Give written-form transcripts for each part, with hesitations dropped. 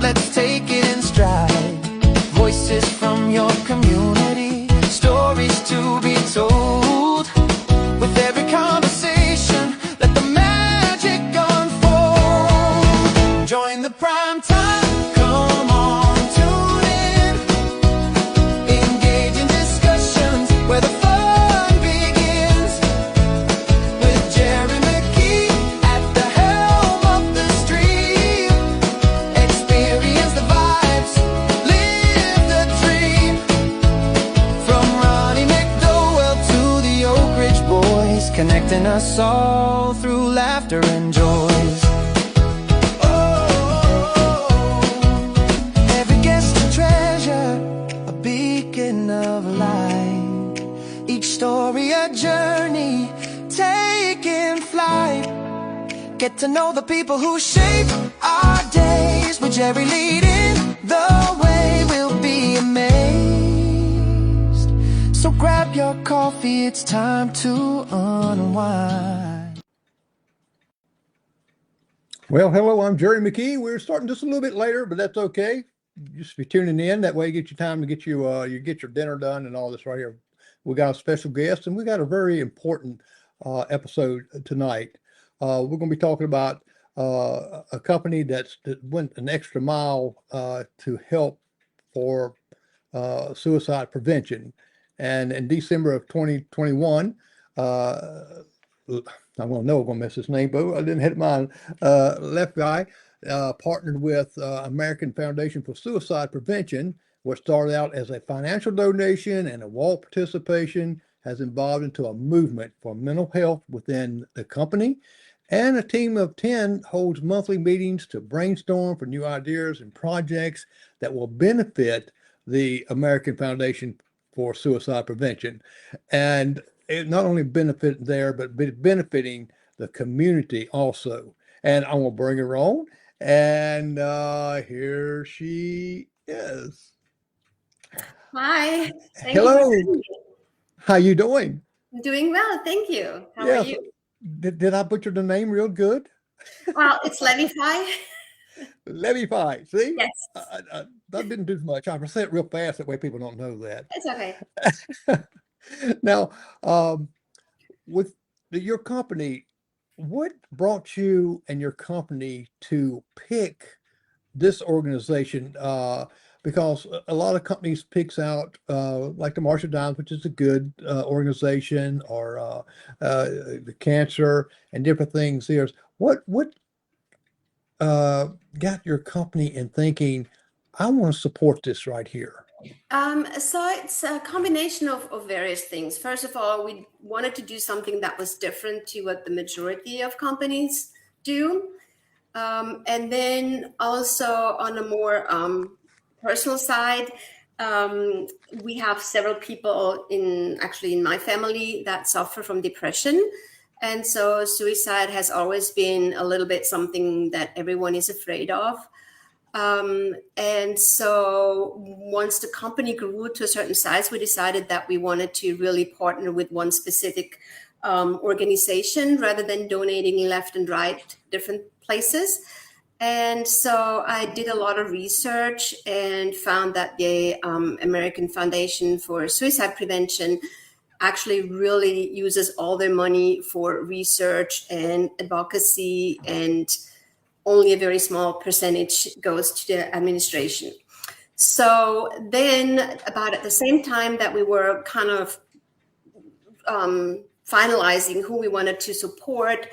let's take it in stride. Voices from your community, stories to be told. With every conversation, let the magic unfold. Join the prime time, come on, tune in. Engage in discussions where the fun begins. With Jerry McKee at the helm of the stream. Experience the vibes, live the dream. From Ronnie McDowell to the Oak Ridge Boys, connecting us all through laughter and joys. Every guest a treasure, a beacon of light. Each story a journey, taking flight. Get to know the people who shape our days. With Jerry leading the way, we'll be amazed. So grab your coffee, it's time to unwind. Well, hello, I'm Jerry McKee. We're starting just a little bit later, but that's okay. Just be tuning in. That way you get your time to get you get your dinner done and all this right here. We got a special guest and we got a very important episode tonight. We're going to be talking about a company that went an extra mile to help for suicide prevention. And in December of 2021, I'm going to know I'm going to miss his name, but I didn't hit mine. Left guy partnered with American Foundation for Suicide Prevention, what started out as a financial donation and a wall participation has evolved into a movement for mental health within the company. And a team of 10 holds monthly meetings to brainstorm for new ideas and projects that will benefit the American Foundation for Suicide Prevention. And it not only benefit there, but benefiting the community also. And I'm going to bring her on. And here she is. Hi. Thank Hello. You How you doing? I'm doing well. Thank you. How are you? Did I butcher the name real good? Well, it's Levify. Levify. See? Yes. That didn't do much. I say it real fast. That way people don't know that. It's okay. Now, with your company, what brought you and your company to pick this organization? Because a lot of companies picks out like the Marshall Dimes, which is a good organization, or the cancer and different things. What got your company in thinking, I want to support this right here? So it's a combination of various things. First of all, we wanted to do something that was different to what the majority of companies do. And then also on a more personal side, we have several people in my family that suffer from depression. And so suicide has always been a little bit something that everyone is afraid of. And so once the company grew to a certain size, we decided that we wanted to really partner with one specific organization rather than donating left and right different places. And so I did a lot of research and found that the American Foundation for Suicide Prevention actually really uses all their money for research and advocacy, and only a very small percentage goes to the administration. So then about at the same time that we were kind of finalizing who we wanted to support,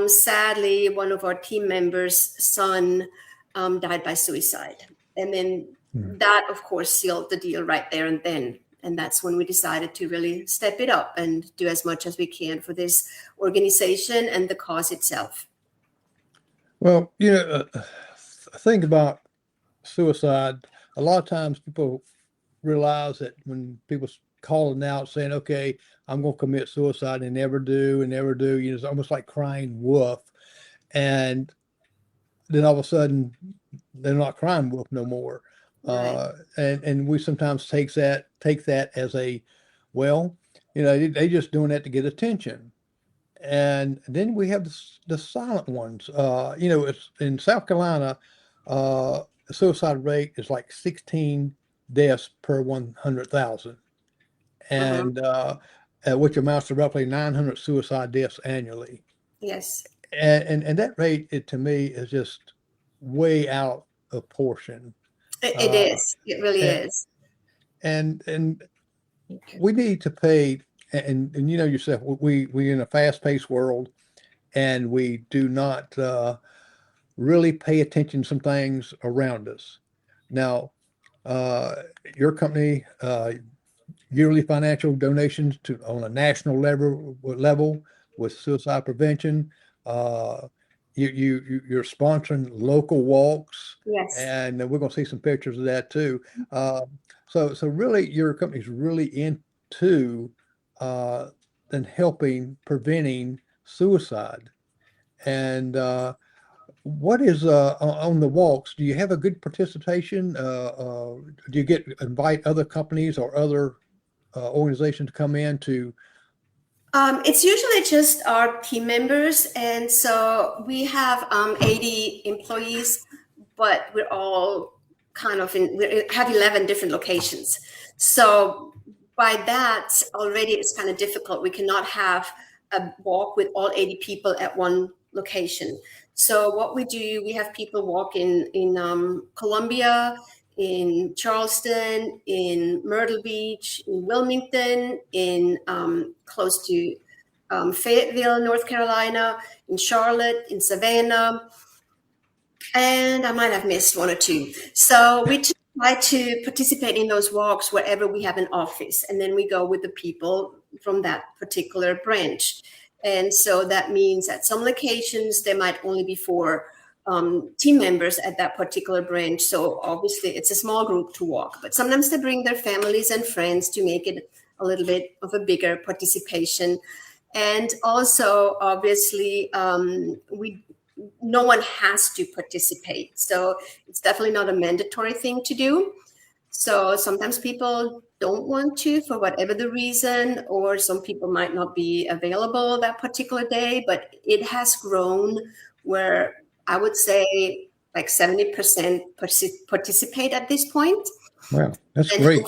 sadly, one of our team members' son died by suicide. And then that, of course, sealed the deal right there and then. And that's when we decided to really step it up and do as much as we can for this organization and the cause itself. Well, think about suicide. A lot of times people realize that when people calling out saying, okay, I'm going to commit suicide, and never do. It's almost like crying wolf. And then all of a sudden they're not crying wolf no more. Right. And we sometimes take that as a, well, they just doing that to get attention. And then we have the silent ones. It's in South Carolina, the suicide rate is like 16 deaths per 100,000, Mhm. and which amounts to roughly 900 suicide deaths annually. Yes, And that rate, to me, is just way out of portion. it Uh, is. It really and, is. and we need to pay, and you know yourself, we in a fast-paced world, and we do not really pay attention to some things around us. Now, uh, your company yearly financial donations to on a national level with suicide prevention. Uh, you're sponsoring local walks, Yes. and we're going to see some pictures of that too. Uh, so really, your company's really into uh, and helping preventing suicide. And what is on the walks? Do you have a good participation? Do you get invite other companies or other organization to come in to? It's usually just our team members, and so we have 80 employees, but we're all we have 11 different locations. So by that already it's kind of difficult. We cannot have a walk with all 80 people at one location. So what we do, we have people walk in Columbia, in Charleston, in Myrtle Beach, in Wilmington, in close to Fayetteville, North Carolina, in Charlotte, in Savannah, and I might have missed one or two. So we just try to participate in those walks wherever we have an office, and then we go with the people from that particular branch. And so that means at some locations there might only be four team members at that particular branch. So obviously it's a small group to walk, but sometimes they bring their families and friends to make it a little bit of a bigger participation. And also, obviously, we no one has to participate, so it's definitely not a mandatory thing to do. So sometimes people don't want to for whatever the reason, or some people might not be available that particular day. But it has grown where I would say like 70% participate at this point. Wow, that's And great.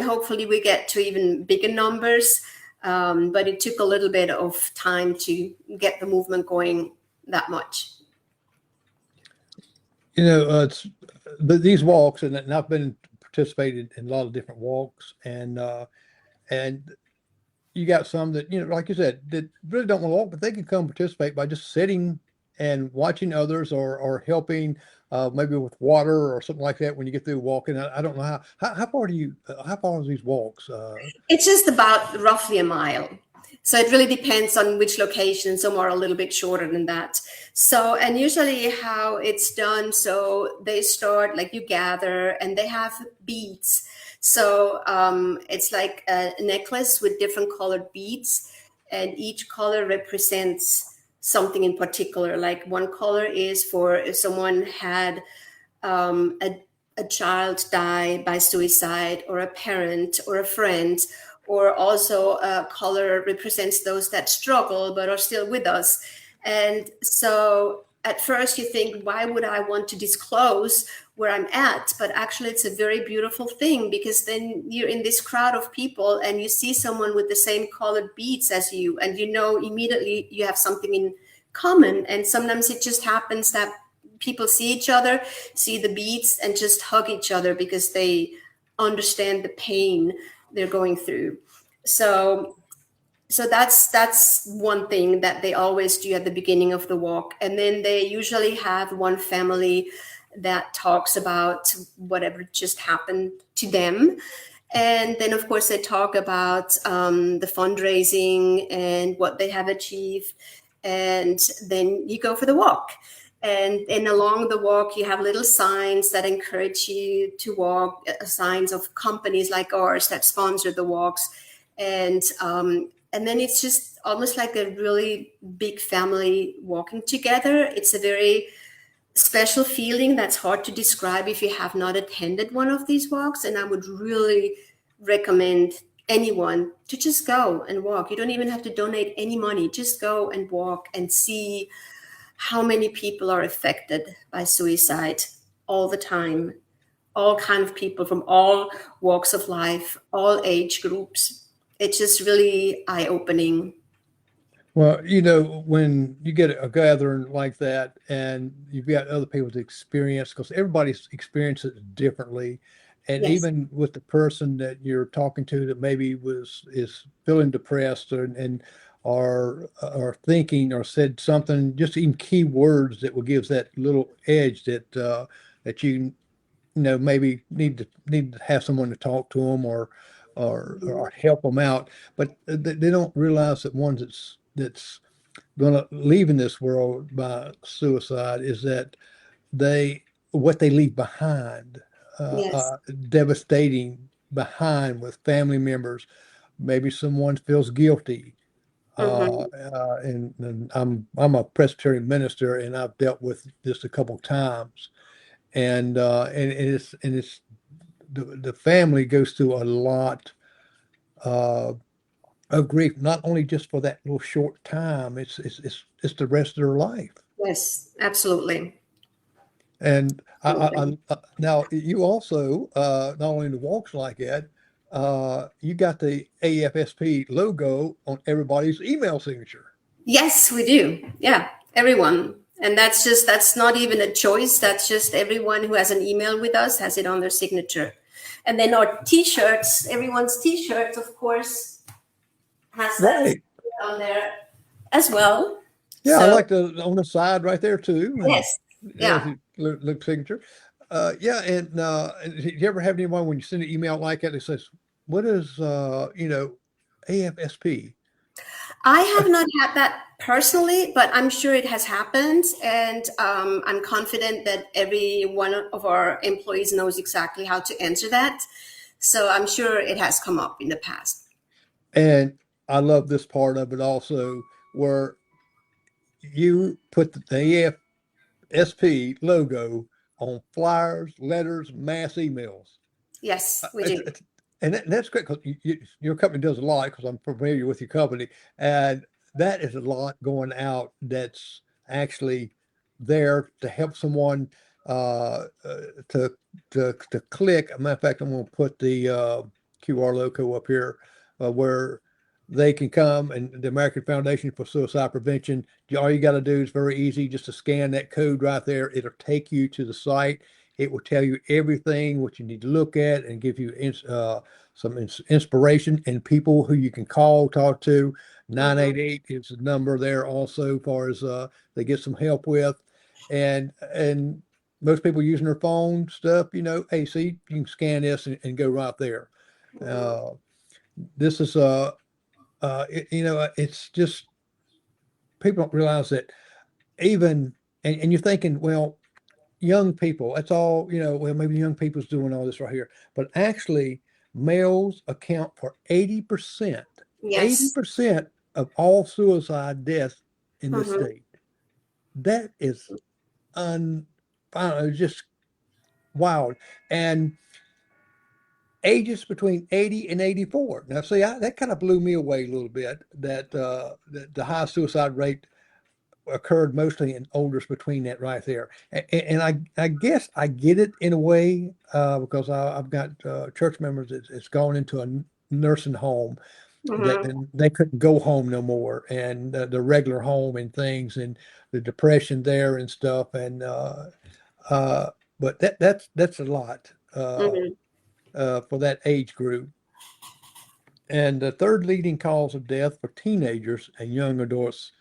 hopefully we get to even bigger numbers. But it took a little bit of time to get the movement going that much. You know, these walks, and I've been participated in a lot of different walks, and you got some that, you know, like you said, that really don't want to walk, but they can come participate by just sitting and watching others, or helping maybe with water or something like that when you get through walking. I don't know how far do you how far are these walks? It's just about roughly a mile. So it really depends on which location. Some are a little bit shorter than that. So, and usually how it's done, so they start like you gather and they have beads. So it's like a necklace with different colored beads, and each color represents something in particular. Like one color is for if someone had um, a, a child die by suicide, or a parent, or a friend, or also a color represents those that struggle but are still with us. And so at first you think, why would I want to disclose where I'm at? But actually it's a very beautiful thing, because then you're in this crowd of people and you see someone with the same colored beads as you, and you know immediately you have something in common. And sometimes it just happens that people see each other, see the beads, and just hug each other because they understand the pain they're going through. So that's one thing that they always do at the beginning of the walk. And then they usually have one family that talks about whatever just happened to them. And then, of course, they talk about the fundraising and what they have achieved. And then you go for the walk. And along the walk, you have little signs that encourage you to walk, signs of companies like ours that sponsor the walks. And then it's just almost like a really big family walking together. It's a very special feeling that's hard to describe if you have not attended one of these walks. And I would really recommend anyone to just go and walk. You don't even have to donate any money. Just go and walk and see how many people are affected by suicide. all the time, all kind of people from all walks of life, all age groups. It's just really eye-opening. Well, when you get a gathering like that and you've got other people's experience, because everybody's experiences it differently. And Yes. even with the person that you're talking to that maybe is feeling depressed and or thinking or said something, just even key words that will give that little edge that maybe need to have someone to talk to them or help them out, but they don't realize that one that's going to leave in this world by suicide is that they what they leave behind, Yes. devastating behind with family members. Maybe someone feels guilty. Hmm. And I'm a Presbyterian minister, and I've dealt with this a couple times, and it's the family goes through a lot uh, of grief, not only just for that little short time. It's the rest of their life. Yes, absolutely. And Absolutely. now you also not only in the walks like that, you got the AFSP logo on everybody's email signature. Yes, we do. Yeah, everyone. And that's not even a choice. That's just everyone who has an email with us has it on their signature. And then our t-shirts, everyone's t-shirts, of course, has that Right. on there as well. Yeah, I So like the on the side right there too, and yes, yeah, yeah. look signature. Yeah, and do you ever have anyone when you send an email like that that says, "What is AFSP?" I have not had that personally, but I'm sure it has happened, and I'm confident that every one of our employees knows exactly how to answer that. So I'm sure it has come up in the past. And I love this part of it also, where you put the AFSP logo on flyers, letters, mass emails. Yes, we do. It's and that's great because your company does a lot because I'm familiar with your company, and that is a lot going out that's actually there to help someone to to click. As a matter of fact, I'm going to put the QR logo up here where they can come, and the American Foundation for Suicide Prevention. All you got to do is very easy, just to scan that code right there. It'll take you to the site. It will tell you everything what you need to look at and give you some inspiration and people who you can call, talk to. Mhm. 988 is the number there also, as far as they get some help with. And most people using their phone stuff, hey, see, you can scan this and go right there. Mhm. Uh, this is it's just people don't realize that even and you're thinking, well, young people, that's all, well, maybe young people's doing all this right here. But actually, males account for 80%, Yes. 80% of all suicide deaths in this Mhm. state. That is un, I don't know, just wild. And ages between 80 and 84. Now, see, that kind of blew me away a little bit that the high suicide rate occurred mostly in olders between that right there. And I guess I get it in a way because I've got church members that's gone into a nursing home that Mhm. and they couldn't go home no more, and the regular home and things, and the depression there and stuff. And uh, but that's a lot Mhm. for that age group. And the third leading cause of death for teenagers and young adults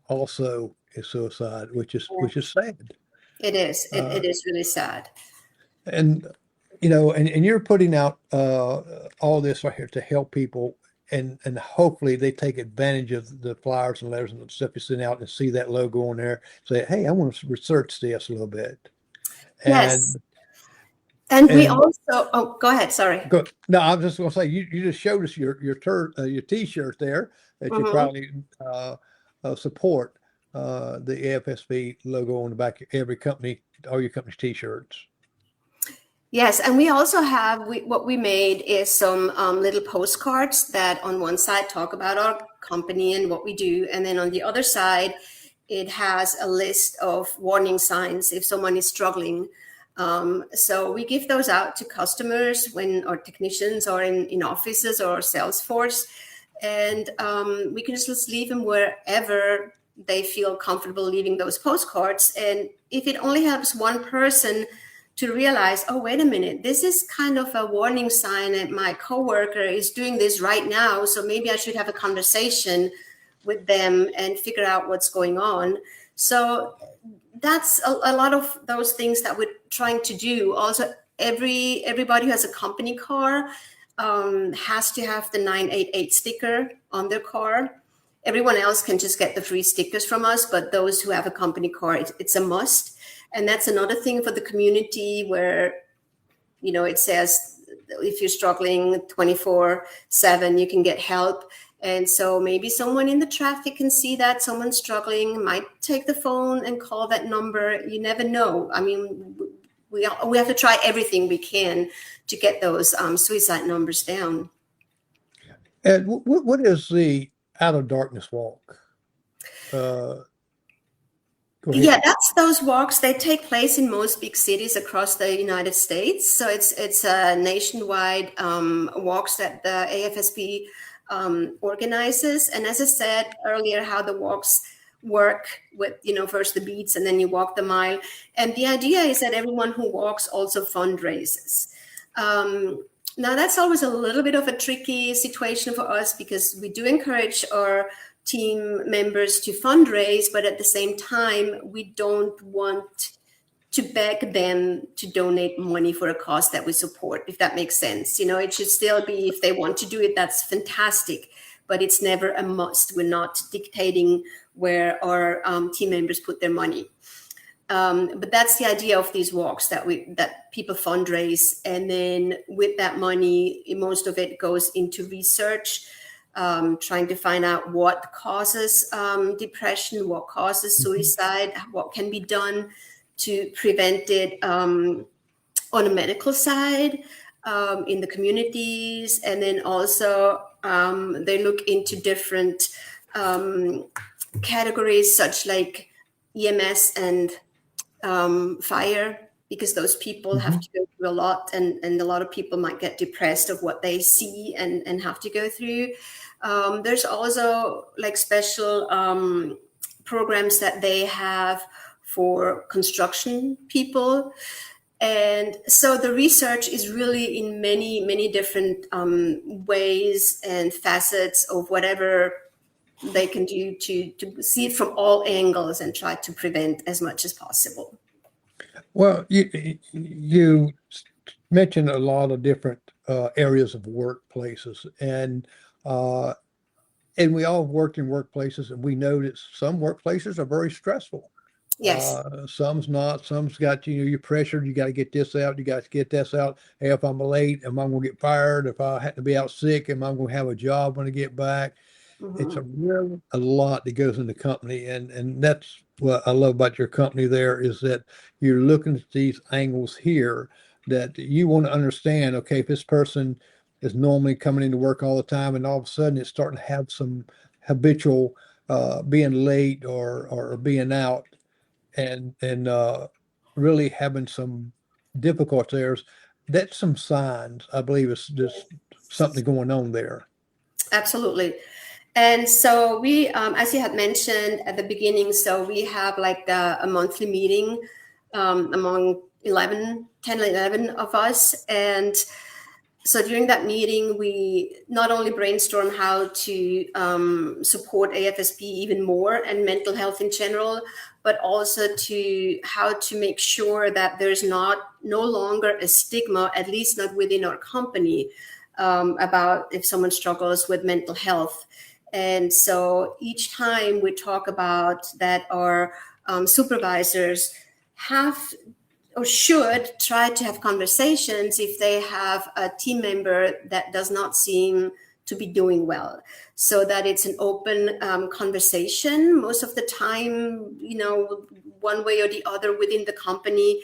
also is suicide, which is Yes. sad. It is. Uh, It is really sad. and and you're putting out all this right here to help people, and hopefully they take advantage of the flyers and letters and the stuff you send out and see that logo on there. Say, hey, I want to research this a little bit, Yes. and And we and also, oh, go ahead. Sorry. go. No, I was just going to say you just showed us your T-shirt there that you Mhm. probably support the AFSB logo on the back of every company, all your company's T-shirts. Yes, and we also have what we made is some little postcards that on one side talk about our company and what we do, and then on the other side, it has a list of warning signs if someone is struggling. So we give those out to customers or technicians or in offices or Salesforce, and we can just leave them wherever they feel comfortable leaving those postcards. And if it only helps one person to realize, oh, wait a minute, this is kind of a warning sign that my coworker is doing this right now, so maybe I should have a conversation with them and figure out what's going on. So that's a lot of those things that we're trying to do. Also, everybody who has a company car has to have the 988 sticker on their car. Everyone else can just get the free stickers from us, but those who have a company car, it's a must. And that's another thing for the community where, it says if you're struggling 24/7, you can get help. And so maybe someone in the traffic can see that someone's struggling, might take the phone and call that number. You never know. I mean, we have to try everything we can to get those suicide numbers down. And what is the Out of Darkness Walk? Yeah, that's those walks. They take place in most big cities across the United States. So it's a nationwide walks that the AFSP organizes. And as I said earlier, how the walks work with, first the beats and then you walk the mile. And the idea is that everyone who walks also fundraises. Now that's always a little bit of a tricky situation for us because we do encourage our team members to fundraise, but at the same time, we don't want to beg them to donate money for a cause that we support, if that makes sense. It should still be, if they want to do it, that's fantastic, but it's never a must. We're not dictating where our team members put their money. But that's the idea of these walks, that people fundraise, and then with that money, most of it goes into research, trying to find out what causes depression, what causes suicide, what can be done to prevent it on a medical side, in the communities. And then also they look into different categories, such like EMS and fire, because those people have to go through a lot, and a lot of people might get depressed of what they see and have to go through. There's also like special programs that they have for construction people. And so the research is really in many, many different ways and facets of whatever they can do to see it from all angles and try to prevent as much as possible. Well, you mentioned a lot of different areas of workplaces, and we all worked in workplaces, and we know that some workplaces are very stressful. Yes. Some's not. Some's got, you're pressured. You got to get this out. You got to get this out. Hey, if I'm late, am I going to get fired? If I have to be out sick, am I going to have a job when I get back? It's a lot that goes in the company, and that's what I love about your company. There is that you're looking at these angles here that you want to understand. Okay, if this person is normally coming into work all the time, and all of a sudden it's starting to have some habitual being late or being out, and really having some difficulty there, that's some signs. I believe it's just something going on there. Absolutely. And so we, as you had mentioned at the beginning, so we have like a monthly meeting among 10, 11 of us. And so during that meeting, we not only brainstorm how to support AFSP even more and mental health in general, but also to how to make sure that there's no longer a stigma, at least not within our company, about if someone struggles with mental health. And so each time we talk about that, our supervisors have or should try to have conversations if they have a team member that does not seem to be doing well, so that it's an open conversation most of the time, one way or the other within the company,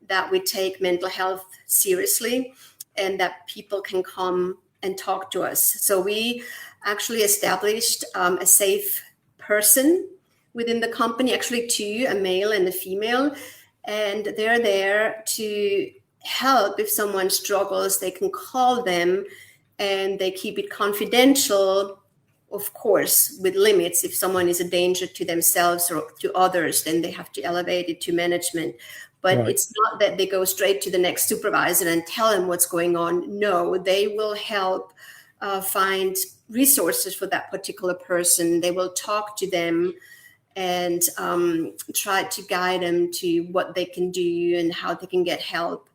that we take mental health seriously and that people can come and talk to us. So we actually established a safe person within the company, actually two, a male and a female. and they're there to help. If someone struggles, they can call them, and they keep it confidential, of course, with limits. If someone is a danger to themselves or to others, then they have to elevate it to management. But Right. it's not that they go straight to the next supervisor and tell them what's going on. No, they will help find resources for that particular person. They will talk to them and try to guide them to what they can do and how they can get help.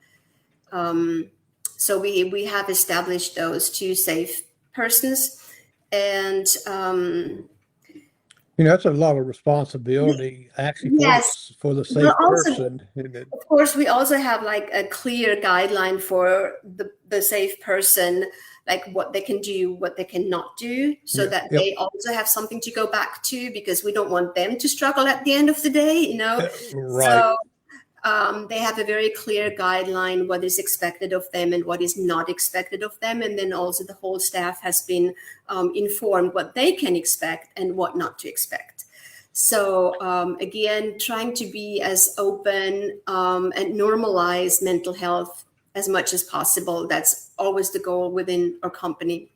So we have established those two safe persons, and That's a lot of responsibility actually yes, for the but safe also, person, isn't it? of course, we also have like a clear guideline for the safe person, like what they can do, what they cannot do, so Yeah. that Yep. they also have something to go back to, because we don't want them to struggle at the end of the day, you know. Right. So they have a very clear guideline what is expected of them and what is not expected of them, and then also the whole staff has been informed what they can expect and what not to expect. So again, trying to be as open and normalize mental health as much as possible. That's always the goal within our company.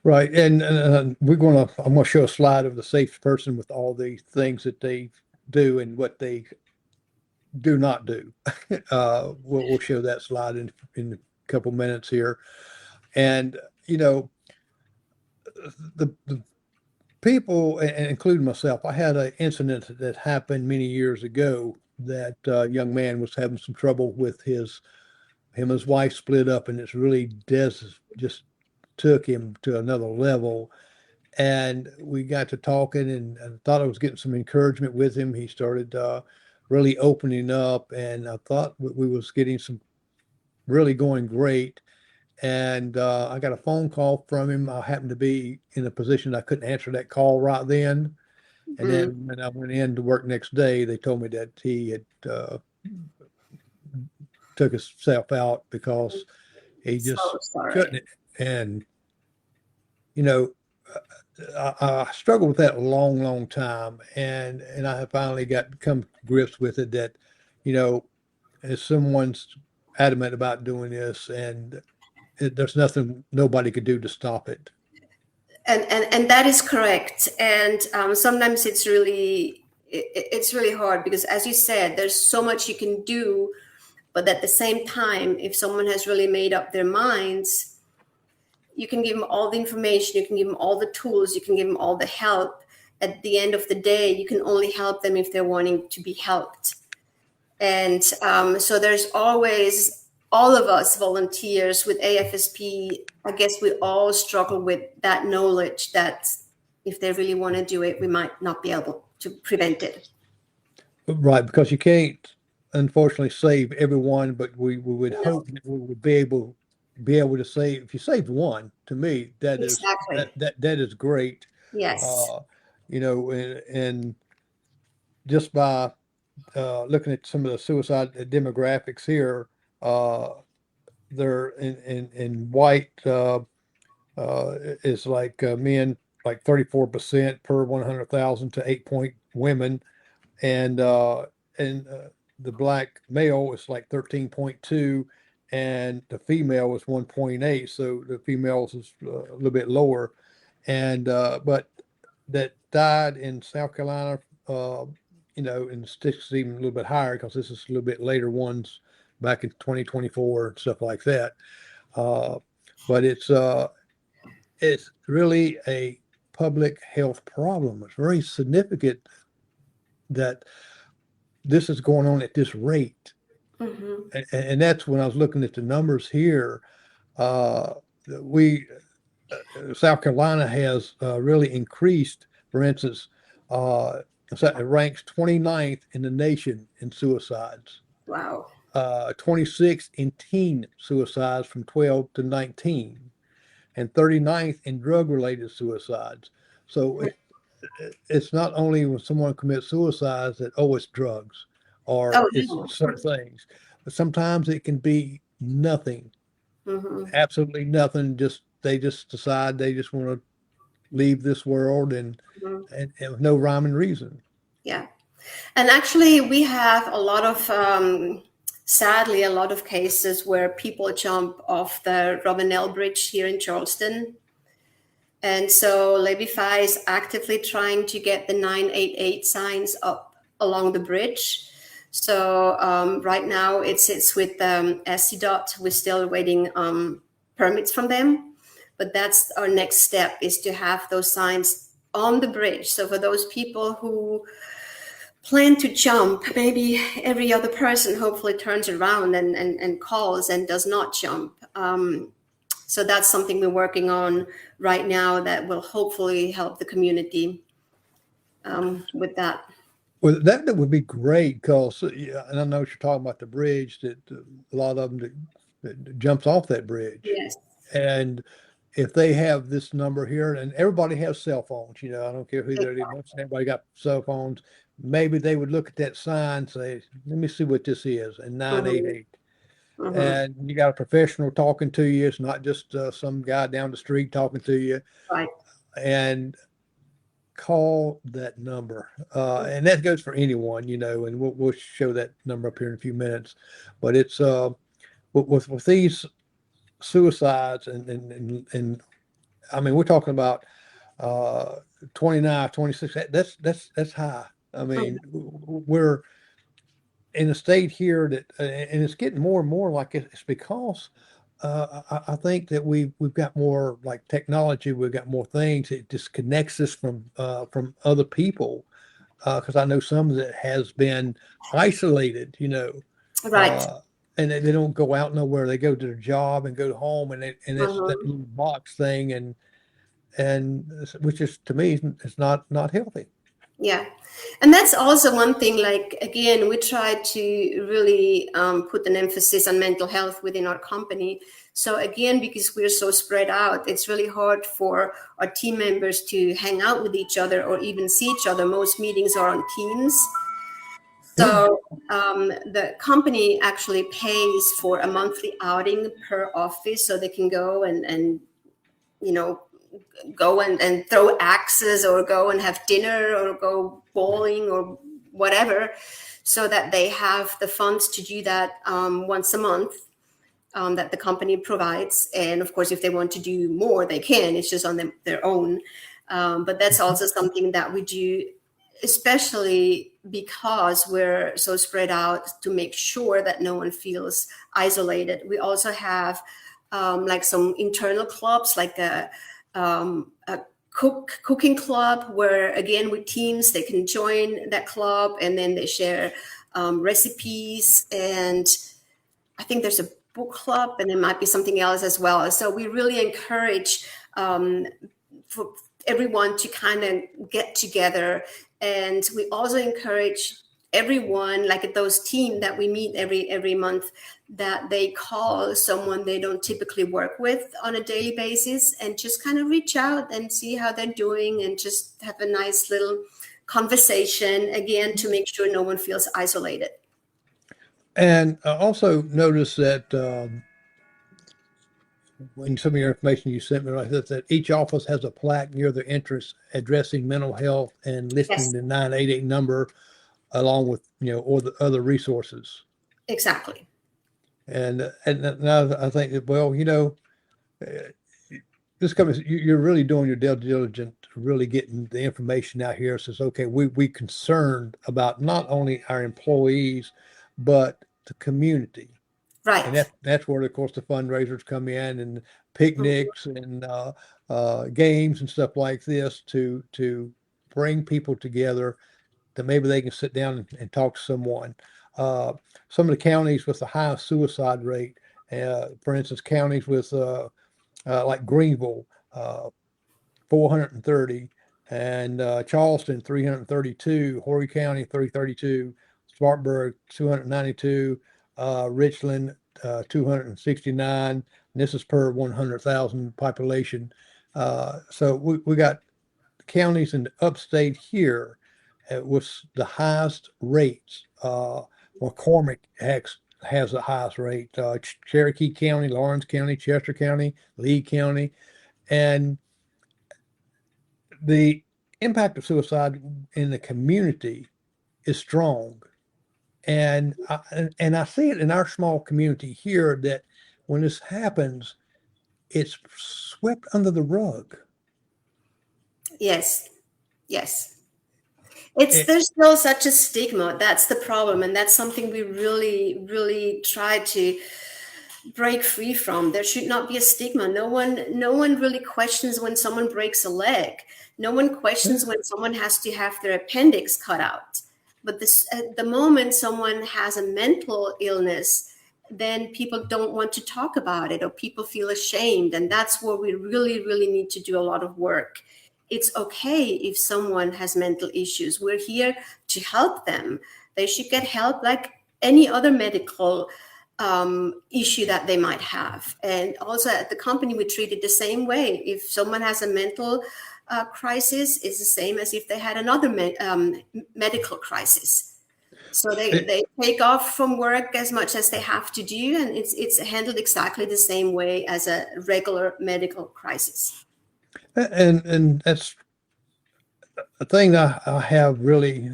Right. And I'm gonna show a slide of the safe person with all the things that they do and what they do not do. We'll show that slide in a couple minutes here. And the people, and including myself, I had an incident that happened many years ago that young man was having some trouble with him and his wife split up, and it's really just took him to another level. And we got to talking, and I thought I was getting some encouragement with him. He started really opening up, and I thought we was getting some really going great. And I got a phone call from him. I happened to be in a position I couldn't answer that call right then. And then when I went in to work next day, they told me that he had took himself out because he So just sorry. couldn't. And you know, I struggled with that a long, long time, and I have finally got come to grips with it that, if someone's adamant about doing this, and there's nothing nobody could do to stop it. And that is correct. And sometimes it's really hard, because as you said, there's so much you can do, but at the same time, if someone has really made up their minds, you can give them all the information, you can give them all the tools, you can give them all the help. At the end of the day, you can only help them if they're wanting to be helped. And so there's always, all of us volunteers with AFSP, I guess we all struggle with that knowledge that if they really want to do it, we might not be able to prevent it. Right, because you can't, unfortunately, save everyone, but we would hope that we would be able to save. If you saved one, to me, Exactly. that is great. Yes. And just by looking at some of the suicide demographics here, they're in white is like men like 34% per 100,000 to 8 women, and the black male is like 13.2, and the female is 1.8. So the females is a little bit lower, and but that died in South Carolina, and the sticks is even a little bit higher because this is a little bit later ones back in 2024 and stuff like that. But it's really a public health problem. It's very significant that this is going on at this rate. And that's when I was looking at the numbers here. We South Carolina has really increased. For instance, it ranks 29th in the nation in suicides. Wow. 26th in teen suicides from 12 to 19, and 39th in drug-related suicides. So it's not only when someone commits suicides that, it's drugs or it's No. certain things, but sometimes it can be nothing, absolutely nothing. They just decide they just want to leave this world, and with no rhyme and reason. Yeah. And actually, we have a lot of, sadly, a lot of cases where people jump off the Robinell Bridge here in Charleston. And so Labify is actively trying to get the 988 signs up along the bridge. So right now it sits with SCDOT. We're still waiting permits from them. But that's our next step, is to have those signs on the bridge. So for those people who plan to jump, maybe every other person hopefully turns around and calls and does not jump. So that's something we're working on right now that will hopefully help the community with that. Well, that would be great because, yeah, and I know what you're talking about the bridge that a lot of them that jumps off that bridge. Yes. And if they have this number here, and everybody has cell phones, I don't care who they're, everybody got cell phones. Maybe they would look at that sign, say, let me see what this is, and 988. Mhm. And you got a professional talking to you. It's not just some guy down the street talking to you. Right. And call that number. And that goes for anyone, and we'll show that number up here in a few minutes. But it's with these suicides and I mean, we're talking about 29, 26. That's high. I mean, we're in a state here that, and it's getting more and more like it's because I think that we've got more like technology. We've got more things. It disconnects us from other people. Because I know some that has been isolated, Right. and they don't go out nowhere. They go to their job and go home, and it's that Mhm. little box thing, and which is to me is not healthy. Yeah. And that's also one thing, like, again, we try to really put an emphasis on mental health within our company. So again, because we're so spread out, it's really hard for our team members to hang out with each other or even see each other. Most meetings are on Teams. Yeah. So the company actually pays for a monthly outing per office, so they can go and go and throw axes or go and have dinner or go bowling or whatever, so that they have the funds to do that once a month, that the company provides. And of course, if they want to do more, they can. It's just on their own. But that's also something that we do, especially because we're so spread out, to make sure that no one feels isolated. We also have like some internal clubs, like a cooking club, where again with teams they can join that club and then they share recipes, and I think there's a book club, and there might be something else as well. So we really encourage for everyone to kind of get together, and we also encourage everyone, like at those team that we meet every month, that they call someone they don't typically work with on a daily basis and just kind of reach out and see how they're doing and just have a nice little conversation, again, to make sure no one feels isolated. And I also noticed that when some of your information you sent me, like that each office has a plaque near their entrance addressing mental health and listing Yes, the 988 number along with or the other resources. exactly. And now I think that, well, uh, this company, you're really doing your due diligence, really getting the information out here. Says, okay, we concerned about not only our employees, but the community. And Right. that's where, of course, the fundraisers come in, and Mhm. picnics and games and stuff like this to bring people together, that maybe they can sit down and talk to someone. Uh, some of the counties with the highest suicide rate, for instance, counties with like Greenville, 430, and Charleston, 332, Horry County, 332, Spartanburg, 292, Richland, 269. And this is per 100,000 population. So we got counties in the upstate here with the highest rates. McCormick has the highest rate. Cherokee County, Lawrence County, Chester County, Lee County, and the impact of suicide in the community is strong. And I see it in our small community here that when this happens, it's swept under the rug. Yes, yes. It, There's still such a stigma. That's the problem, and that's something we really, really try to break free from. There should not be a stigma. No one really questions when someone breaks a leg. No one questions when someone has to have their appendix cut out. But this, at the moment someone has a mental illness, then people don't want to talk about it, or people feel ashamed, and that's where we really, really need to do a lot of work. It's okay if someone has mental issues. We're here to help them. They should get help like any other medical issue that they might have. And also at the company, we treat it the same way. If someone has a mental crisis, it's the same as if they had another medical crisis. So they take off from work as much as they have to do, and it's handled exactly the same way as a regular medical crisis. and that's a thing that I have really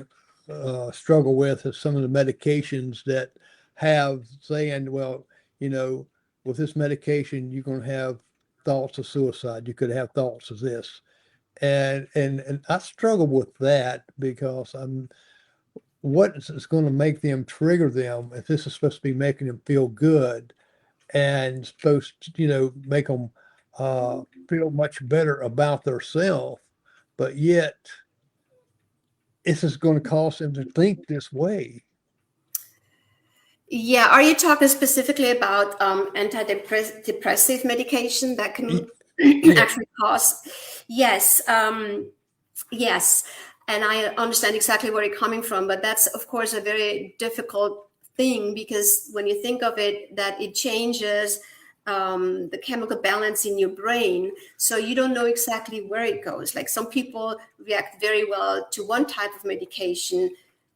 struggled with is some of the medications that have saying, well, with this medication, you're going to have thoughts of suicide. You could have thoughts of this. And I struggle with that because what is going to make them trigger them if this is supposed to be making them feel good and supposed to, make them feel much better about themselves, but yet this is going to cause them to think this way. Yeah, are you talking specifically about antidepressive medication that can actually cause? Yes, yes, and I understand exactly where you're coming from, but that's of course a very difficult thing, because when you think of it, that it changes the chemical balance in your brain, so you don't know exactly where it goes. Like some people react very well to one type of medication,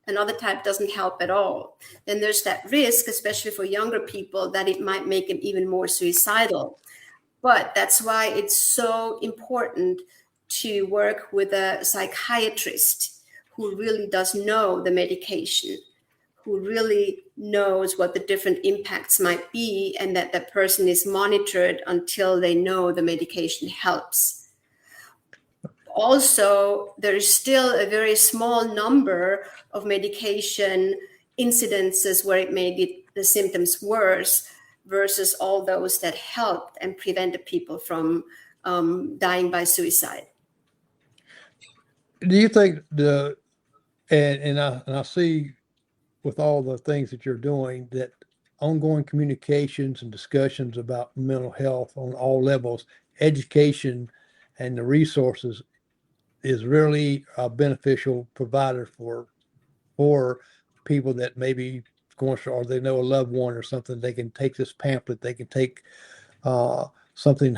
another type doesn't help at all. Then there's that risk, especially for younger people, that it might make them even more suicidal. But that's why it's so important to work with a psychiatrist who really does know the medication, who really knows what the different impacts might be, and that that person is monitored until they know the medication helps. Also, there is still a very small number of medication incidences where it made the symptoms worse versus all those that helped and prevented people from dying by suicide. Do you think and I see with all the things that you're doing that ongoing communications and discussions about mental health on all levels, education and the resources is really a beneficial provider for people that maybe going through, or they know a loved one or something. They can take this pamphlet, they can take something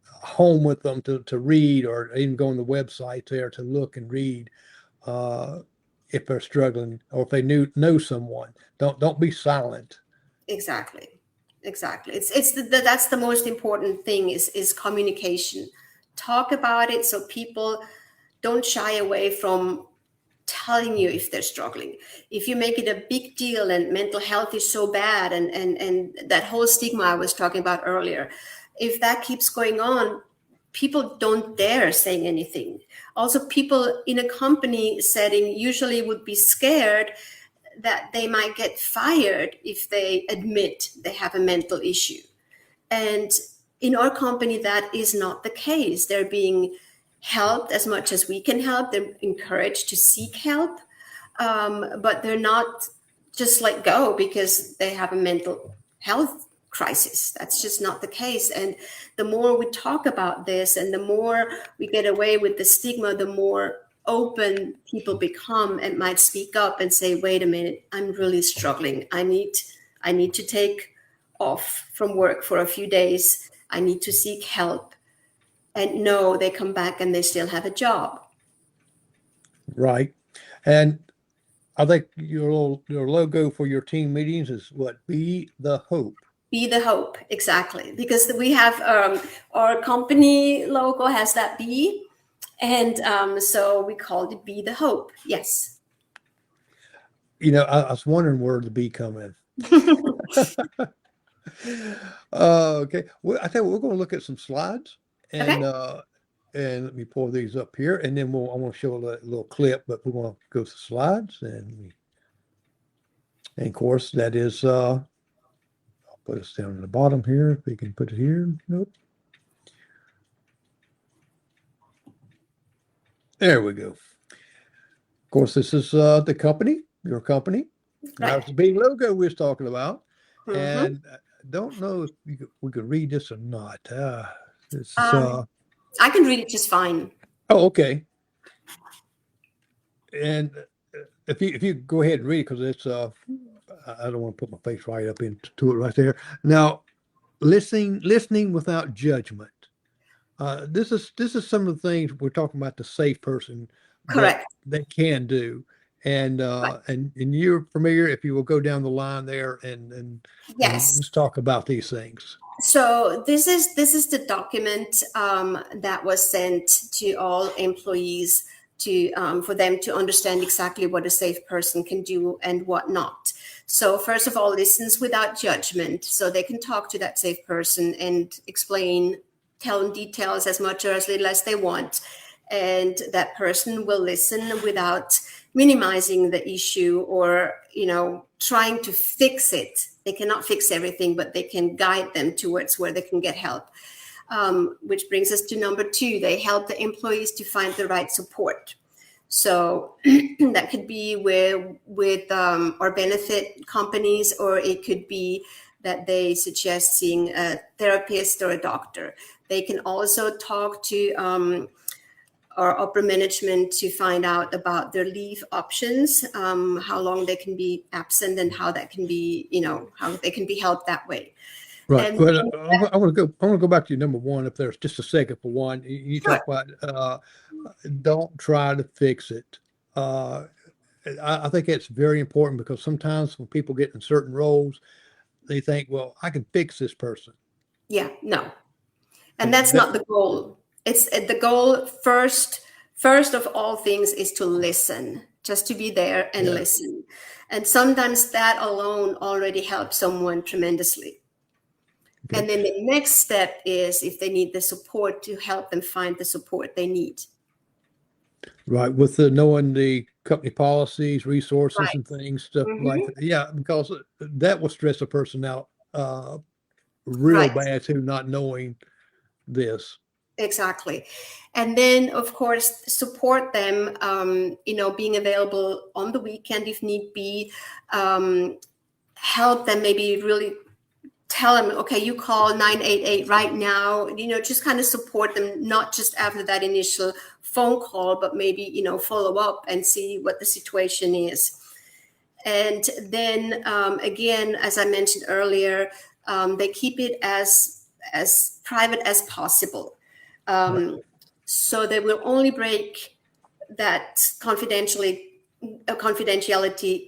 home with them to read, or even go on the website there to look and read if they're struggling, or if they know someone. Don't be silent. Exactly. That's the most important thing is communication. Talk about it so people don't shy away from telling you if they're struggling. If you make it a big deal and mental health is so bad, and that whole stigma I was talking about earlier, if that keeps going on, people don't dare say anything. Also, people in a company setting usually would be scared that they might get fired if they admit they have a mental issue. And in our company, that is not the case. They're being helped as much as we can help. They're encouraged to seek help, but they're not just let go because they have a mental health crisis. That's just not the case. And the more we talk about this and the more we get away with the stigma, the more open people become and might speak up and say, wait a minute, I'm really struggling. I need to take off from work for a few days. I need to seek help. And no, they come back and they still have a job. Right. And I think your logo for your team meetings is what? Be the hope. Be the hope, exactly. Because we have our company logo has that bee, and so we called it Be the Hope. Yes. I was wondering where the bee come in. Okay. Well, I tell you, we're going to look at some slides, Okay. and let me pull these up here, and then I want to show a little clip, but we're going to go to slides, and of course that is I'll put us down in the bottom here. If we can put it here. Nope. There we go. Of course, this is the company, your company. That was Right. the big logo we was talking about, Mm-hmm. and I don't know if we could read this or not. This is I can read it just fine. oh, okay. And if you go ahead and read it, because it's I don't want to put my face right up into it right there. Now, listening without judgment. This is some of the things we're talking about, the safe person that Correct. they can do. And Right. and you're familiar, if you will go down the line there and Yes. just talk about these things. So this is the document that was sent to all employees to for them to understand exactly what a safe person can do and what not. So first of all, listens without judgment, so they can talk to that safe person and explain, tell them details as much or as little as they want, and that person will listen without minimizing the issue or trying to fix it. They cannot fix everything, but they can guide them towards where they can get help. Which brings us to number two: they help the employees to find the right support. So that could be with or benefit companies, or it could be that they suggest seeing a therapist or a doctor. They can also talk to our upper management to find out about their leave options, how long they can be absent, and how that can be, how they can be helped that way. Right. And Well, I want to go. I want to go back to number one, if there's just a second for one. You sure, talk about don't try to fix it. Uh, I think it's very important, because sometimes when people get in certain roles, they think, well, I can fix this person. yeah, no, and And that's not the goal. It's the goal first. First of all things is to listen, just to be there and yeah. listen. And sometimes that alone already helps someone tremendously. Okay. And then the next step is, if they need the support, to help them find the support they need. Right. With the knowing the company policies, resources, Right. and things, stuff like Hmm. that. Yeah, because that will stress a person out real Right. bad too, not knowing this. Exactly. And then, of course, support them, being available on the weekend if need be, help them, maybe really tell them, okay, you call 988 right now, just kind of support them, not just after that initial phone call, but maybe, follow up and see what the situation is. And then again, as I mentioned earlier, they keep it as private as possible. Right. Um, so they will only break that confidentiality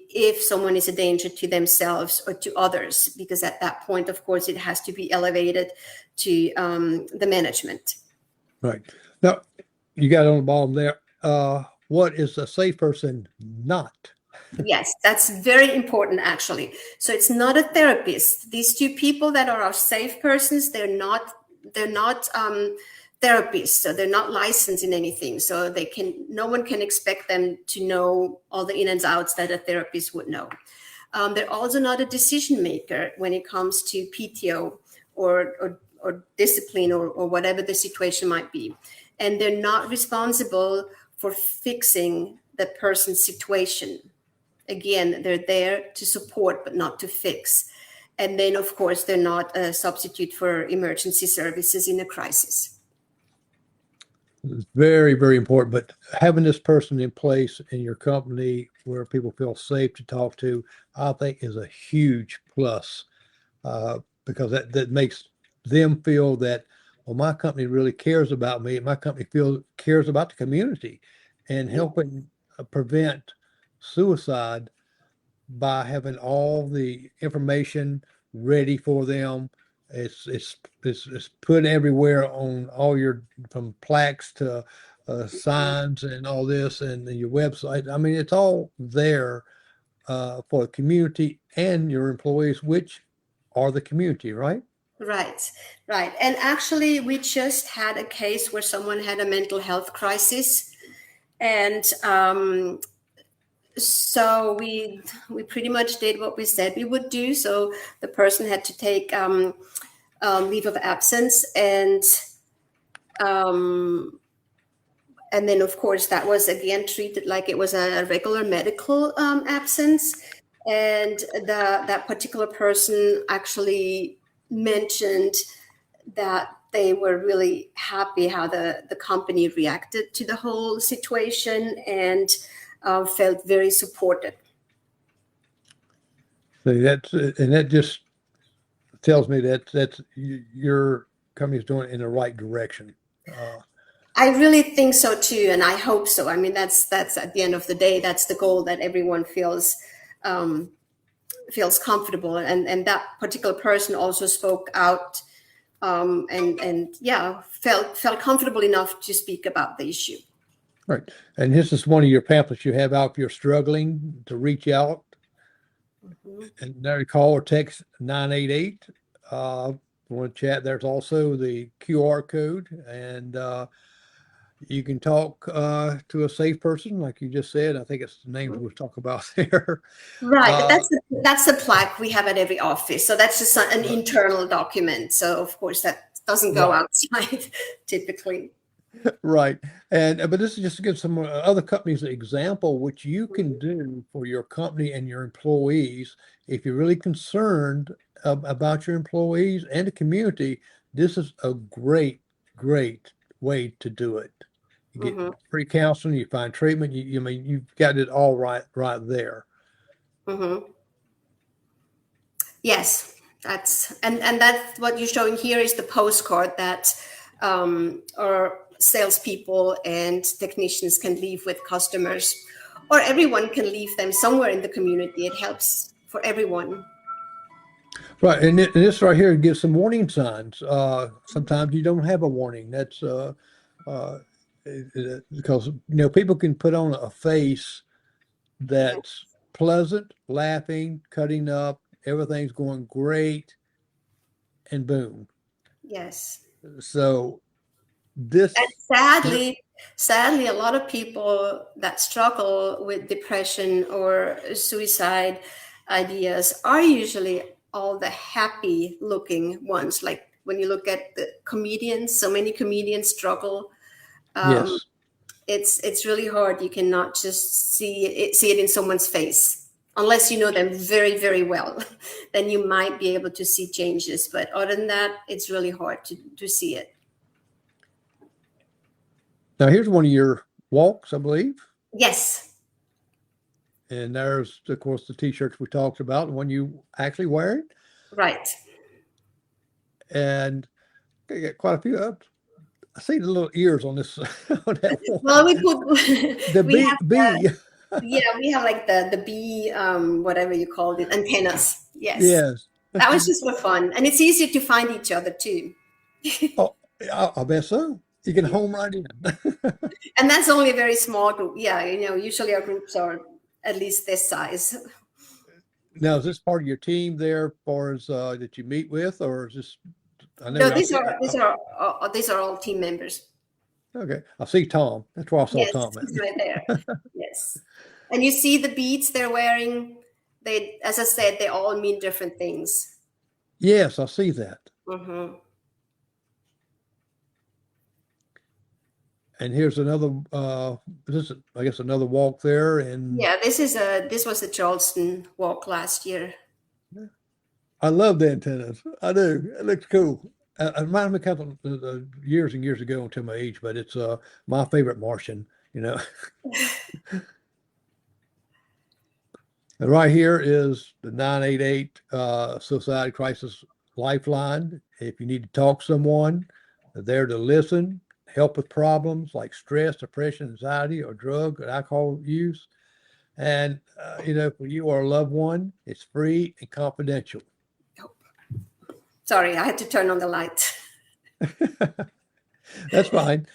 if someone is a danger to themselves or to others, because at that point, of course, it has to be elevated to the management. Right. Now, you got on the bottom there. What is a safe person not? Yes, that's very important, actually. So it's not a therapist. These two people that are our safe persons, they're not therapists, so they're not licensed in anything. So no one can expect them to know all the in and outs that a therapist would know. They're also not a decision maker when it comes to PTO or discipline or whatever the situation might be. And they're not responsible for fixing the person's situation. Again, they're there to support, but not to fix. And then, of course, they're not a substitute for emergency services in a crisis. It's very, very important. But having this person in place in your company where people feel safe to talk to, I think is a huge plus, because that makes them feel that, well, my company really cares about me. My company cares about the community and helping prevent suicide by having all the information ready for them. It's put everywhere on all your, from plaques to signs and all this, and your website. I mean, it's all there for the community and your employees, which are the community, right? Right, right. And actually, we just had a case where someone had a mental health crisis, and so we pretty much did what we said we would do. So the person had to take leave of absence, um, and then of course that was again treated like it was a regular medical absence. And that particular person actually mentioned that they were really happy how the company reacted to the whole situation, and felt very supported. So and that just tells me that your company's doing it in the right direction. I really think so too, and I hope so. I mean, that's at the end of the day, that's the goal, that everyone um, feels comfortable, and that particular person also spoke out, and yeah, felt comfortable enough to speak about the issue. Right. And this is one of your pamphlets you have out if you're struggling to reach out. And there, call or text 988. Want to chat? There's also the QR code, and you can talk to a safe person, like you just said. I think it's the names we'll talk about there. Right, but that's the plaque we have at every office. So that's just an internal document. So of course that doesn't go outside typically. Right. And but this is just to give some other companies an example which you can do for your company and your employees. If you're really concerned about your employees and the community, this is a great way to do it. You get free counseling, you find treatment, you mean you've got it all right there. Yes, and that's what you're showing here is the postcard that our salespeople and technicians can leave with customers, or everyone can leave them somewhere in the community. It helps for everyone. Right, and this right here gives some warning signs. Sometimes you don't have a warning. That's because people can put on a face that's pleasant, laughing, cutting up, everything's going great, and boom. Yes. So this, And sadly, a lot of people that struggle with depression or suicide ideas are usually all the happy looking ones. Like when you look at the comedians, so many comedians struggle. yes. It's really hard. You cannot just see it in someone's face unless you know them very, very well. Then you might be able to see changes. But other than that, it's really hard to see it. Now here's one of your walks, I believe. Yes. And there's, of course, the t-shirts we talked about, the one you actually wearing. Right. And I got quite a few up. I see the little ears on this. On that one. Well, we put The we bee. have bee. yeah, we have like the bee, whatever you called it, antennas. Yes. Yes. That was just for fun, and it's easier to find each other too. Oh, I bet so. You can home right in. And that's only a very small group. Yeah, usually our groups are at least this size. Now, is this part of your team there, as far as that you meet with, or is this? I know. No, these are all team members. Okay, I see Tom. That's why I saw Yes, Tom. he's right there. Yes, and you see the beads they're wearing. They, as I said, they all mean different things. Yes, I see that. Mm-hmm. And here's another. This is, I guess, another walk there. And Yeah, this was a Charleston walk last year. I love the antennas. I do. It looks cool. It reminds me kind of years and years ago until my age, but it's my favorite Martian. And right here is the 988 Suicide Crisis Lifeline. If you need to talk to someone, they're there to listen, help with problems like stress, depression, anxiety, or drug or alcohol use. And, for you or a loved one, it's free and confidential. Sorry, I had to turn on the light. That's fine.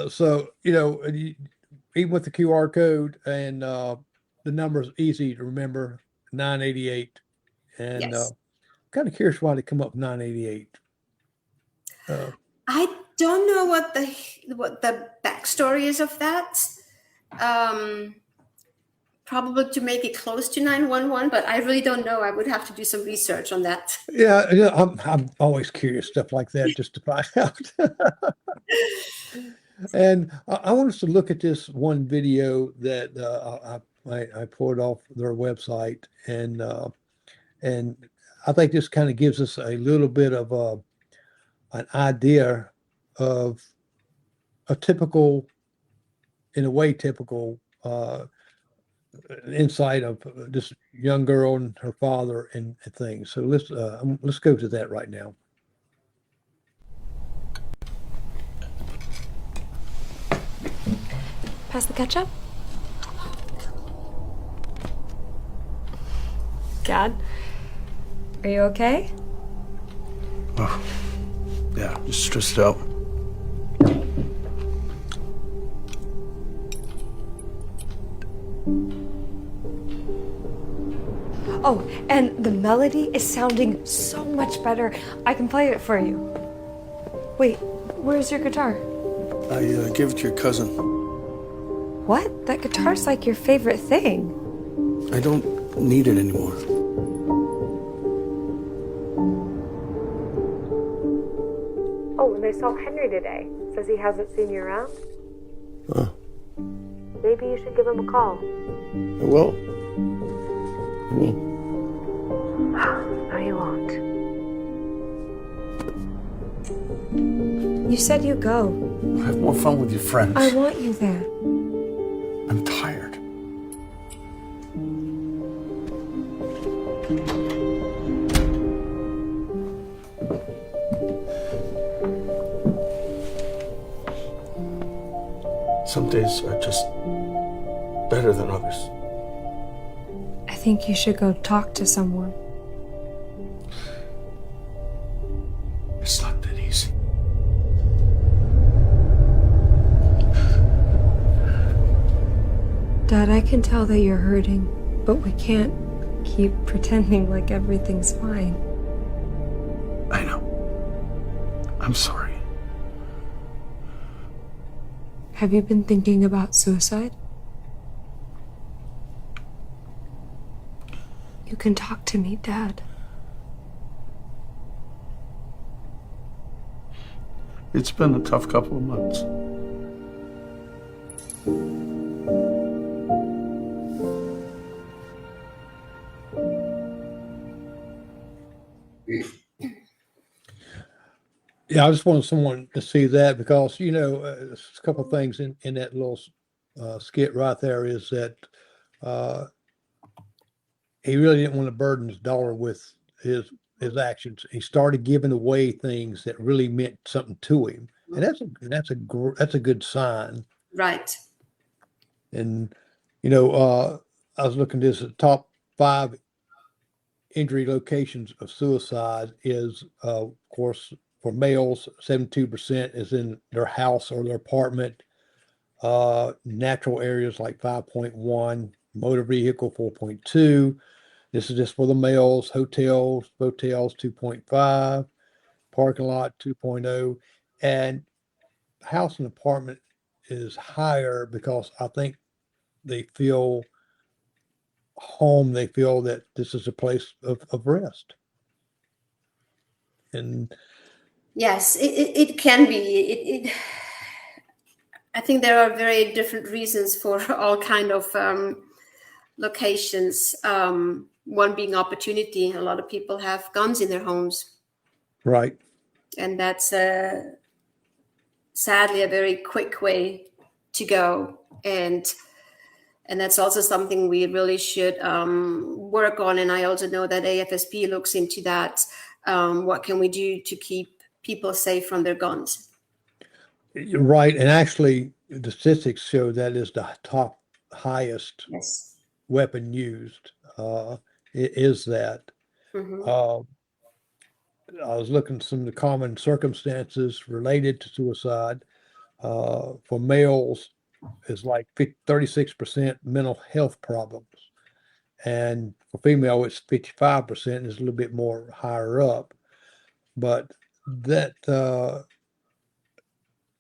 So, even with the QR code and the number is easy to remember, 988. And Yes. kind of curious why they come up with 988. I don't know what the backstory is of that. Um, Probably to make it close to 911, but I really don't know. I would have to do some research on that. Yeah, I'm always curious stuff like that just to find out. And I want us to look at this one video that I pulled off their website, and I think this kind of gives us a little bit of an idea of a typical, in a way, typical insight of this young girl and her father and things. So let's go to that right now. Pass the ketchup. Dad, are you okay? Oh, yeah, just stressed out. Oh, and the melody is sounding so much better. I can play it for you. Wait, where's your guitar? I gave it to your cousin. What? That guitar's like your favorite thing. I don't need it anymore. Oh, and I saw Henry today. Says he hasn't seen you around. Huh. Maybe you should give him a call. I will. I will. No, you won't. You said you go. Have more fun with your friends. I want you there. I'm tired. Some days are just better than others. I think you should go talk to someone. It's not that easy. Dad, I can tell that you're hurting, but we can't keep pretending like everything's fine. I know. I'm sorry. Have you been thinking about suicide? You can talk to me, Dad. It's been a tough couple of months. Yeah, I just wanted someone to see that because, there's a couple of things in that little skit right there is that he really didn't want to burden his daughter with his actions. He started giving away things that really meant something to him, and that's a good sign. Right. And I was looking at this, the top 5 injury locations of suicide is, of course, for males, 72% is in their house or their apartment. Natural areas like 5.1, motor vehicle 4.2. This is just for the males. Hotels, motels 2.5, parking lot 2.0, and house and apartment is higher because I think they feel home. They feel that this is a place of rest. And Yes, it can be. I think there are very different reasons for all kind of locations. One being opportunity. A lot of people have guns in their homes, right. and that's sadly a very quick way to go. And that's also something we really should work on. And I also know that AFSP looks into that. What can we do to keep people safe from their guns? Right. And actually, the statistics show that is the top highest Yes. weapon used. Is that. Mm-hmm. I was looking at some of the common circumstances related to suicide. For males, is like 36% mental health problems. And for female, it's 55%. It's a little bit more higher up. But that the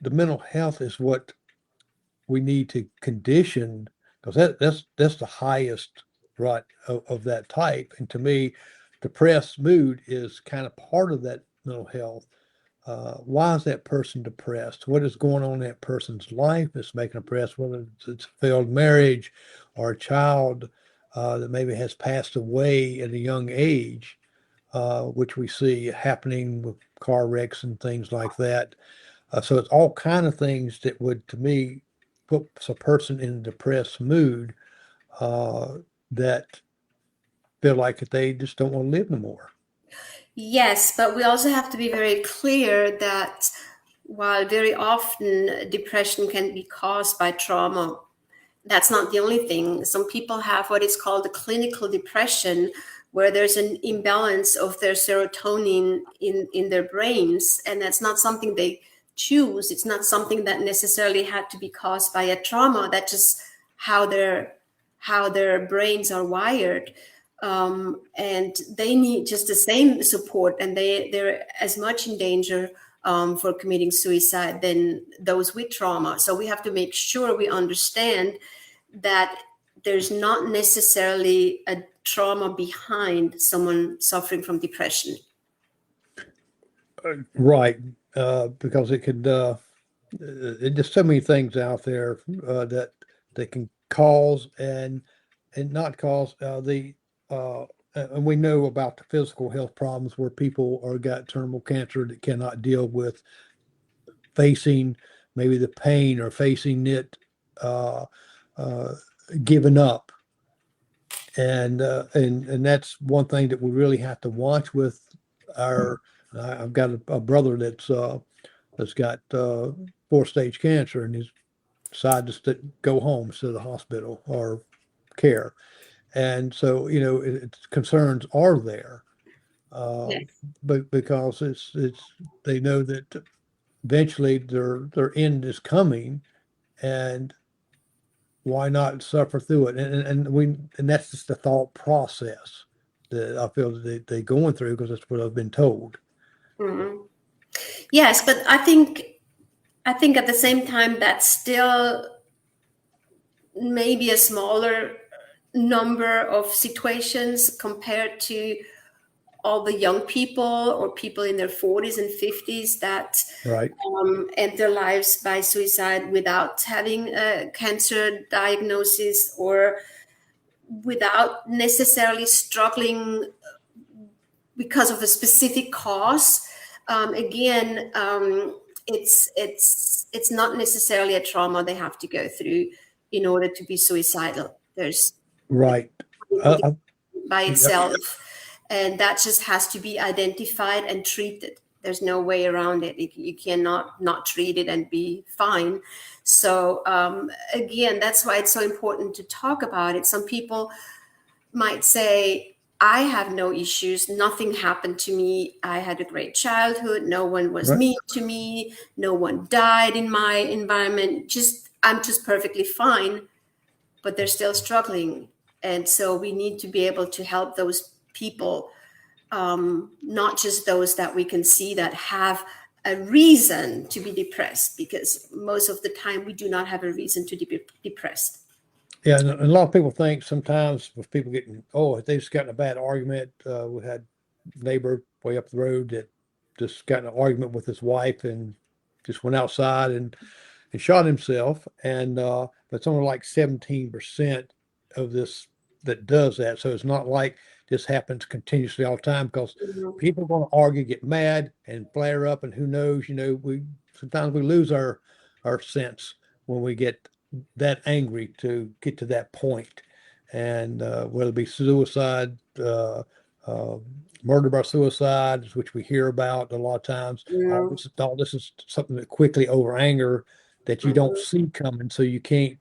mental health is what we need to condition, because that's the highest, right, of that type. And to me, depressed mood is kind of part of that mental health. Why is that person depressed? What is going on in that person's life that's making them depressed? Whether it's a failed marriage or a child that maybe has passed away at a young age, which we see happening with car wrecks and things like that. So it's all kind of things that would, to me, put a person in a depressed mood that feel like they just don't want to live no more. Yes, but we also have to be very clear that while very often depression can be caused by trauma, that's not the only thing. Some people have what is called a clinical depression, where there's an imbalance of their serotonin in their brains, and that's not something they choose. It's not something that necessarily had to be caused by a trauma. That's just how their brains are wired. And they need just the same support, and they're as much in danger for committing suicide than those with trauma. So we have to make sure we understand that there's not necessarily a trauma behind someone suffering from depression. Right, because it could, there's so many things out there that they can cause and not cause and we know about the physical health problems where people are got terminal cancer that cannot deal with facing maybe the pain or facing it, uh, uh, giving up. And that's one thing that we really have to watch with our. I've got a brother that's got 4-stage cancer, and he's decided to go home instead of the hospital or care. And so, concerns are there, Yes. but because they know that eventually their end is coming, and why not suffer through it? And that's just the thought process that I feel that they're going through, because that's what I've been told. Mhm. Yes, but I think at the same time that's still maybe a smaller number of situations compared to all the young people or people in their 40s and 50s that Right. end their lives by suicide without having a cancer diagnosis or without necessarily struggling because of a specific cause. Again, it's not necessarily a trauma they have to go through in order to be suicidal. There's Right. by Yeah. itself, and that just has to be identified and treated. There's no way around it. You cannot not treat it and be fine. So again, that's why it's so important to talk about it. Some people might say, I have no issues. Nothing happened to me. I had a great childhood. No one was Right. mean to me. No one died in my environment. I'm just perfectly fine, but they're still struggling. And so we need to be able to help those people, not just those that we can see that have a reason to be depressed, because most of the time we do not have a reason to be depressed. Yeah, and a lot of people think sometimes with people getting, they just got in a bad argument. We had a neighbor way up the road that just got in an argument with his wife and just went outside and shot himself. And but it's only like 17% of this that does that. So it's not like this happens continuously all the time, because Mhm. people are going to argue, get mad, and flare up, and who knows, we sometimes we lose our sense when we get that angry to get to that point. And whether it be suicide, uh, murder by suicide, which we hear about a lot of times, Yeah. all this is something that quickly over anger that you don't Mhm. see coming, so you can't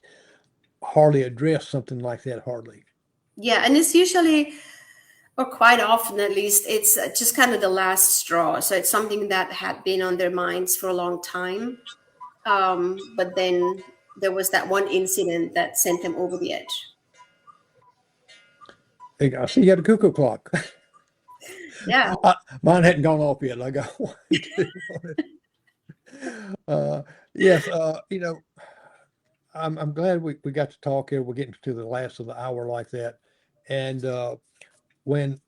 hardly address something like that hardly. Yeah, and it's usually, or quite often at least, it's just kind of the last straw. So it's something that had been on their minds for a long time. But then there was that one incident that sent them over the edge. Hey, I see you had a cuckoo clock. Yeah. Mine hadn't gone off yet. I got one, two, yes, I'm glad we got to talk here. We're getting to the last of the hour like that. And when,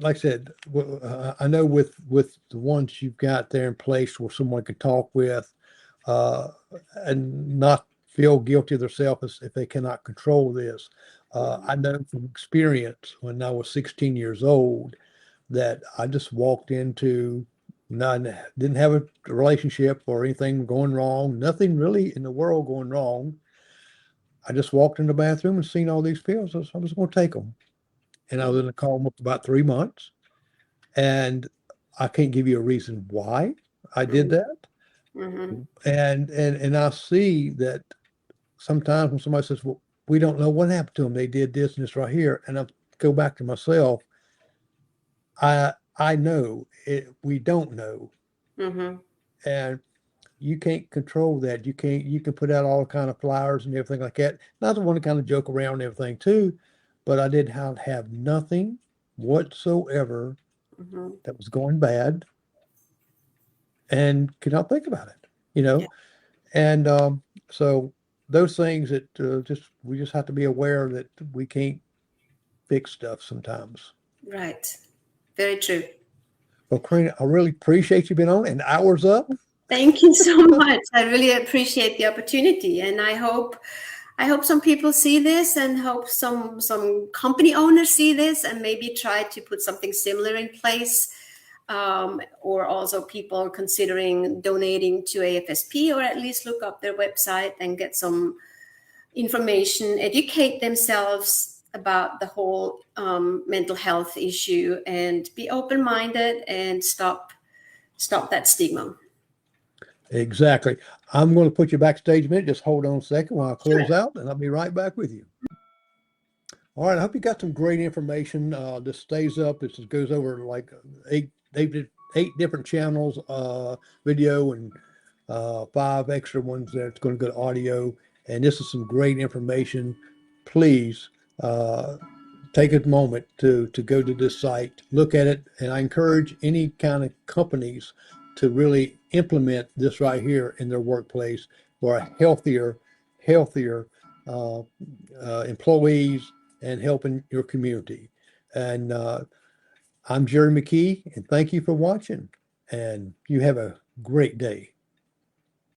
like I said, I know with the ones you've got there in place where someone can talk with uh, and not feel guilty of themselves if they cannot control this. I know from experience when I was 16 years old that I just walked into, not, didn't have a relationship or anything going wrong, nothing really in the world going wrong. I just walked in the bathroom and seen all these pills. I was going to take them. And I was in the coma for about 3 months. And I can't give you a reason why I did that. Mm-hmm. And I see that sometimes when somebody says, well, we don't know what happened to them. They did this and this right here. And I go back to myself. I know it, we don't know. Mm-hmm. And you can't control that. You can put out all kind of flyers and everything like that. Not the one to kind of joke around and everything too, but I did have nothing whatsoever Mm-hmm. that was going bad and could not think about it, you know? Yeah. And so those things that we just have to be aware that we can't fix stuff sometimes. Right. Very true. Well, Corina, I really appreciate you being on, and hours up. Thank you so much. I really appreciate the opportunity, and I hope some people see this, and hope some company owners see this and maybe try to put something similar in place, or also people considering donating to AFSP, or at least look up their website and get some information, educate themselves about the whole mental health issue, and be open-minded and stop that stigma. Exactly. I'm going to put you backstage a minute. Just hold on a second while I close Sure. out, and I'll be right back with you. All right. I hope you got some great information. This stays up. This goes over like eight different channels, video, and 5 extra ones that's going to go to audio. And this is some great information. Please take a moment to go to this site, look at it, and I encourage any kind of companies to really implement this right here in their workplace for a healthier employees and helping your community. And I'm Jerry McKee, and thank you for watching. And you have a great day.